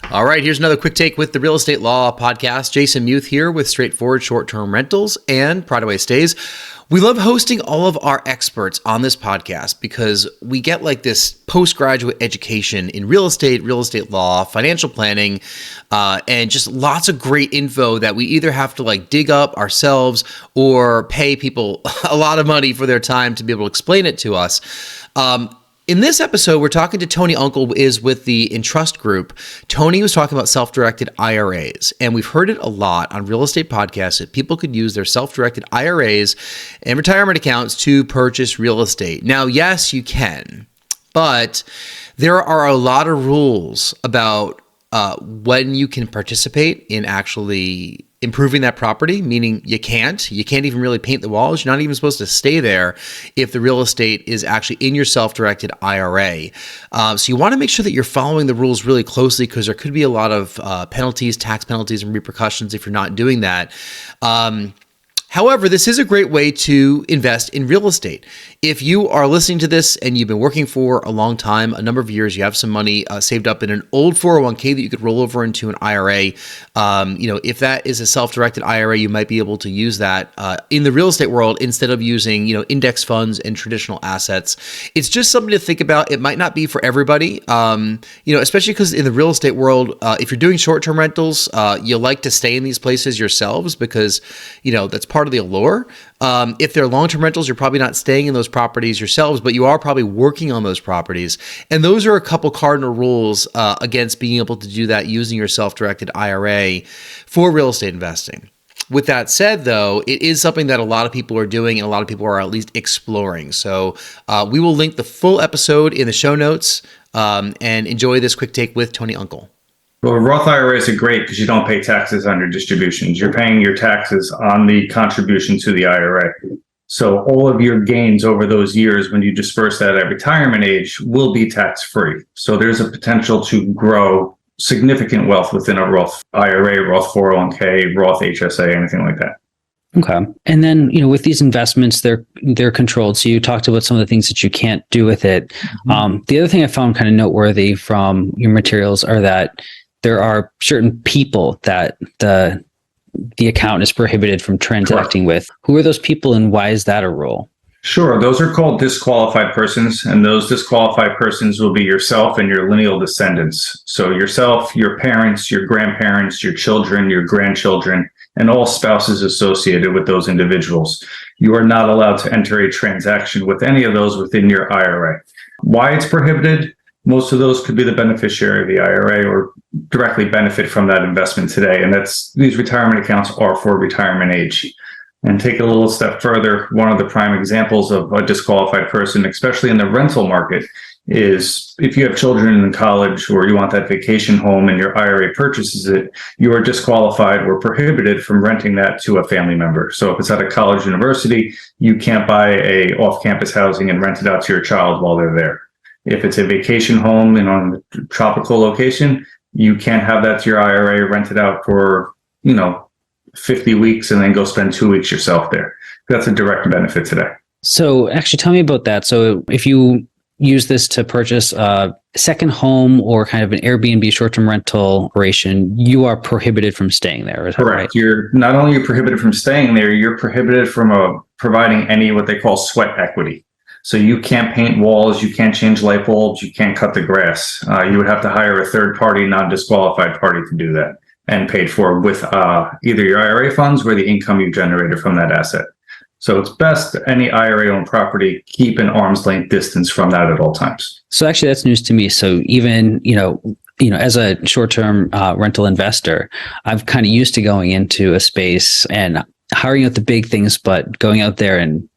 All right, here's another quick take with the Real Estate Law podcast. Jason Muth here with straightforward short-term rentals and Pride Away stays. We love hosting all of our experts on this podcast because we get like this postgraduate education in real estate law, financial planning, and just lots of great info that we either have to like dig up ourselves or pay people a lot of money for their time to be able to explain it to us. In this episode, we're talking to Tony Unkel, is with the Entrust Group. Tony was talking about self-directed IRAs, and we've heard it a lot on real estate podcasts that people could use their self-directed IRAs and retirement accounts to purchase real estate. Now, yes, you can, but there are a lot of rules about when you can participate in actually improving that property, meaning you can't even really paint the walls. You're not even supposed to stay there if the real estate is actually in your self-directed IRA. So you want to make sure that you're following the rules really closely because there could be a lot of penalties, tax penalties, and repercussions if you're not doing that. However, this is a great way to invest in real estate. If you are listening to this and you've been working for a long time, a number of years, you have some money saved up in an old 401k that you could roll over into an IRA. If that is a self-directed IRA, you might be able to use that in the real estate world instead of using, index funds and traditional assets. It's just something to think about. It might not be for everybody, especially because in the real estate world, if you're doing short-term rentals, you like to stay in these places yourselves because, that's part of the allure. If they're long-term rentals, you're probably not staying in those properties yourselves, but you are probably working on those properties. And those are a couple cardinal rules against being able to do that using your self-directed IRA for real estate investing. With that said, though, it is something that a lot of people are doing and a lot of people are at least exploring. So we will link the full episode in the show notes and enjoy this quick take with Tony Unkel. Well, Roth IRAs are great because you don't pay taxes on your distributions. You're paying your taxes on the contribution to the IRA. So all of your gains over those years when you disperse that at retirement age will be tax-free. So there's a potential to grow significant wealth within a Roth IRA, Roth 401k, Roth HSA, anything like that. Okay. And then, with these investments, they're controlled. So you talked about some of the things that you can't do with it. Mm-hmm. The other thing I found kind of noteworthy from your materials are that there are certain people that the account is prohibited from transacting with. Who are those people and why is that a rule? Sure. Those are called disqualified persons, and those disqualified persons will be yourself and your lineal descendants. So yourself, your parents, your grandparents, your children, your grandchildren, and all spouses associated with those individuals. You are not allowed to enter a transaction with any of those within your IRA. Why it's prohibited? Most of those could be the beneficiary of the IRA or directly benefit from that investment today. And these retirement accounts are for retirement age. And take a little step further, one of the prime examples of a disqualified person, especially in the rental market, is if you have children in college or you want that vacation home and your IRA purchases it, you are disqualified or prohibited from renting that to a family member. So if it's at a college university, you can't buy a off-campus housing and rent it out to your child while they're there. If it's a vacation home in a tropical location, you can't have that to your IRA rented out for, 50 weeks and then go spend 2 weeks yourself there. That's a direct benefit today. So actually tell me about that. So if you use this to purchase a second home or kind of an Airbnb short-term rental operation, you are prohibited from staying there. Is that correct? Right? You're not only prohibited from staying there, you're prohibited from providing any what they call sweat equity. So you can't paint walls, you can't change light bulbs, you can't cut the grass. You would have to hire a third-party, non-disqualified party to do that and paid for with either your IRA funds or the income you generated from that asset. So it's best any IRA-owned property keep an arm's length distance from that at all times. So actually, that's news to me. So even as a short-term rental investor, I'm kind of used to going into a space and hiring out the big things, but going out there and,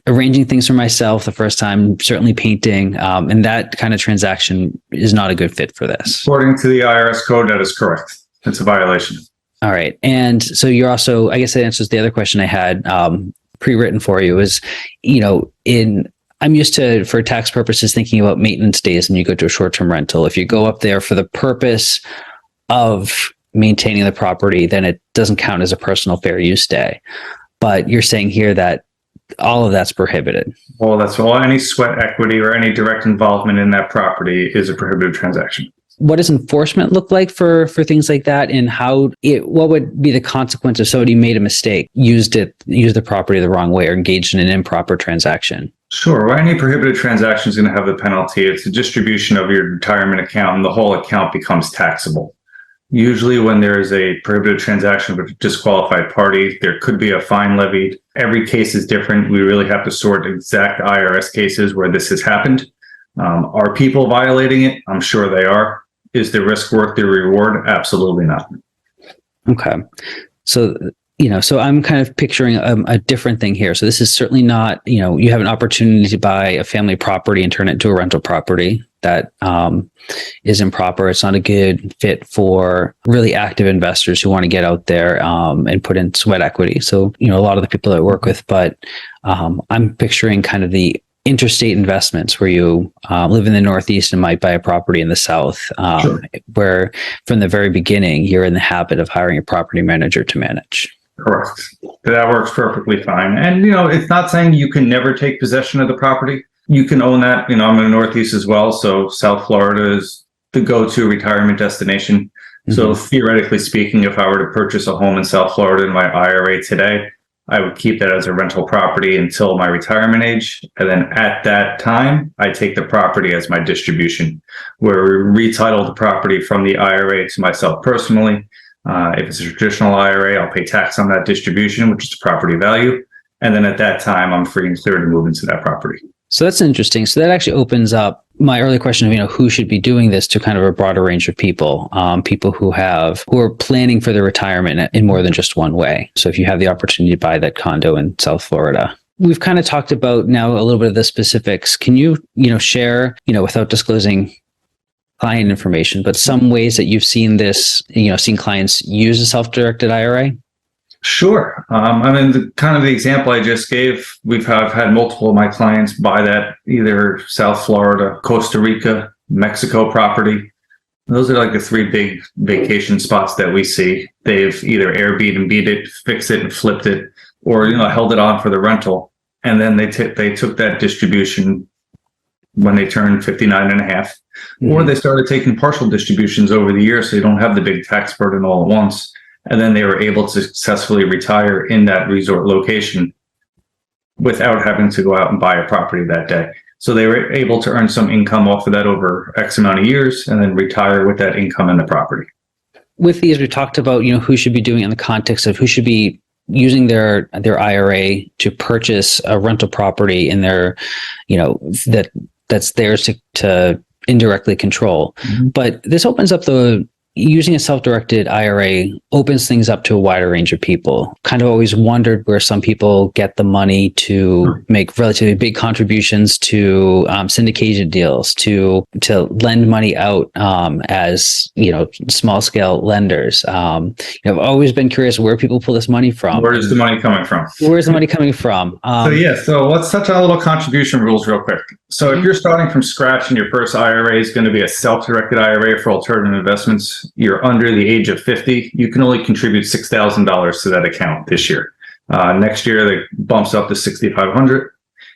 arranging things for myself the first time, certainly painting, and that kind of transaction is not a good fit for this. According to the IRS code, that is correct. It's a violation. All right. And so you're also, I guess that answers the other question I had pre-written for you is, I'm used to, for tax purposes, thinking about maintenance days when you go to a short-term rental. If you go up there for the purpose of maintaining the property, then it doesn't count as a personal fair use day. But you're saying here that all of that's prohibited. Well, that's all. Any sweat equity or any direct involvement in that property is a prohibited transaction. what does enforcement look like for things like that, and what would be the consequence if somebody made a mistake, used the property the wrong way, or engaged in an improper transaction? Sure. Well, any prohibited transaction is going to have the penalty. It's a distribution of your retirement account, and the whole account becomes taxable. Usually when there is a prohibited transaction with a disqualified party, there could be a fine levied. Every case is different. We really have to sort exact IRS cases where this has happened. Are people violating it? I'm sure they are. Is the risk worth the reward? Absolutely not. Okay. So, so I'm kind of picturing a different thing here. So this is certainly not, you have an opportunity to buy a family property and turn it into a rental property. That is improper. It's not a good fit for really active investors who want to get out there and put in sweat equity. So, a lot of the people that I work with, but I'm picturing kind of the interstate investments where you live in the Northeast and might buy a property in the South, Sure. where from the very beginning, you're in the habit of hiring a property manager to manage. Correct. That works perfectly fine. And, it's not saying you can never take possession of the property. You can own that. I'm in the Northeast as well. So South Florida is the go-to retirement destination. Mm-hmm. So theoretically speaking, if I were to purchase a home in South Florida in my IRA today, I would keep that as a rental property until my retirement age. And then at that time, I take the property as my distribution, where we retitle the property from the IRA to myself personally. If it's a traditional IRA, I'll pay tax on that distribution, which is the property value. And then at that time, I'm free and clear to move into that property. So that's interesting. So that actually opens up my early question of, who should be doing this to kind of a broader range of people, people who are planning for their retirement in more than just one way. So if you have the opportunity to buy that condo in South Florida, we've kind of talked about now a little bit of the specifics. Can you, share, without disclosing client information, but some ways that you've seen this, seen clients use a self-directed IRA? Sure. The example I just gave, I've had multiple of my clients buy that, either South Florida, Costa Rica, Mexico property. Those are like the three big vacation spots that we see. They've either Airbnb'd it, fixed it and flipped it, or, held it on for the rental. And then they took that distribution when they turned 59 and a half, or they started taking partial distributions over the years, so you don't have the big tax burden all at once. And then they were able to successfully retire in that resort location without having to go out and buy a property that day. So they were able to earn some income off of that over X amount of years and then retire with that income in the property. With these, we talked about, who should be doing it in the context of who should be using their IRA to purchase a rental property in their, that's theirs to indirectly control. Mm-hmm. But this opens up using a self-directed IRA opens things up to a wider range of people. Kind of always wondered where some people get the money to make relatively big contributions to syndication deals, to lend money out as small scale lenders. I've always been curious where people pull this money from. Where is the money coming from? Where's the money coming from? So let's touch on a little contribution rules real quick. So if you're starting from scratch and your first IRA is going to be a self-directed IRA for alternative investments, you're under the age of 50, you can only contribute $6,000 to that account this year. Next year, it bumps up to $6,500.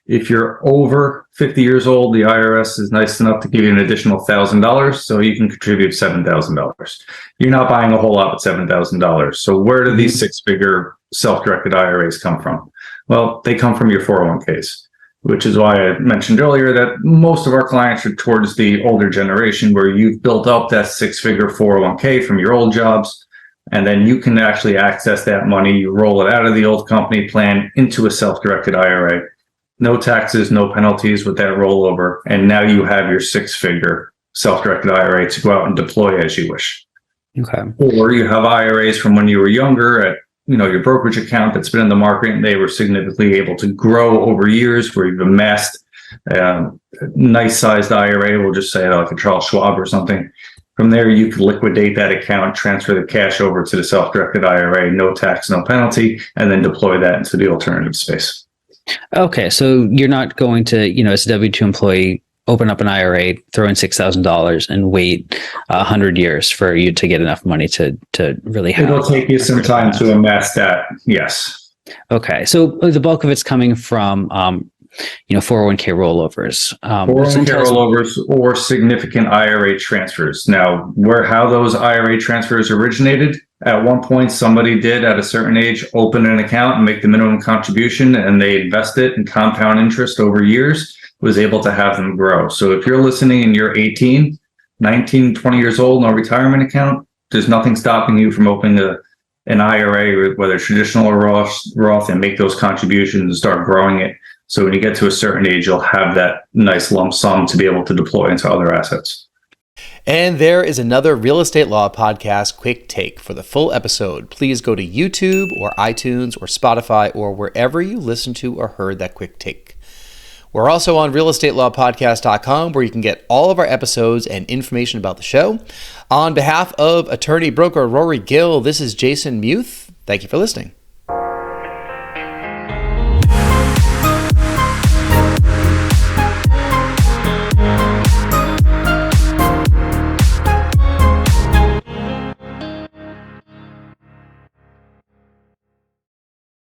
If you're over 50 years old, the IRS is nice enough to give you an additional $1,000, so you can contribute $7,000. You're not buying a whole lot with $7,000. So where do these six-figure self-directed IRAs come from? Well, they come from your 401ks. Which is why I mentioned earlier that most of our clients are towards the older generation where you've built up that six-figure 401k from your old jobs, and then you can actually access that money. You roll it out of the old company plan into a self-directed IRA. No taxes, no penalties with that rollover. And now you have your six-figure self-directed IRA to go out and deploy as you wish. Okay. Or you have IRAs from when you were younger at your brokerage account that's been in the market and they were significantly able to grow over years where you've amassed a nice sized IRA, we'll just say like a Charles Schwab or something. From there, you could liquidate that account, transfer the cash over to the self-directed IRA, no tax, no penalty, and then deploy that into the alternative space. Okay. So you're not going to, as a W-2 employee, open up an IRA, throw in $6,000 and wait 100 years for you to get enough money to really have. It'll take you some time to amass that. Yes. Okay. So the bulk of it's coming from 401k rollovers. 401k rollovers or significant IRA transfers. Now, how those IRA transfers originated, at one point somebody did at a certain age open an account and make the minimum contribution, and they invest it in compound interest over years, was able to have them grow. So if you're listening and you're 18, 19, 20 years old, no retirement account, there's nothing stopping you from opening an IRA, whether traditional or Roth, and make those contributions and start growing it. So when you get to a certain age, you'll have that nice lump sum to be able to deploy into other assets. And there is another Real Estate Law Podcast quick take. For the full episode, please go to YouTube or iTunes or Spotify or wherever you listen to or heard that quick take. We're also on realestatepodcast.com, where you can get all of our episodes and information about the show. On behalf of attorney broker Rory Gill, this is Jason Muth. Thank you for listening.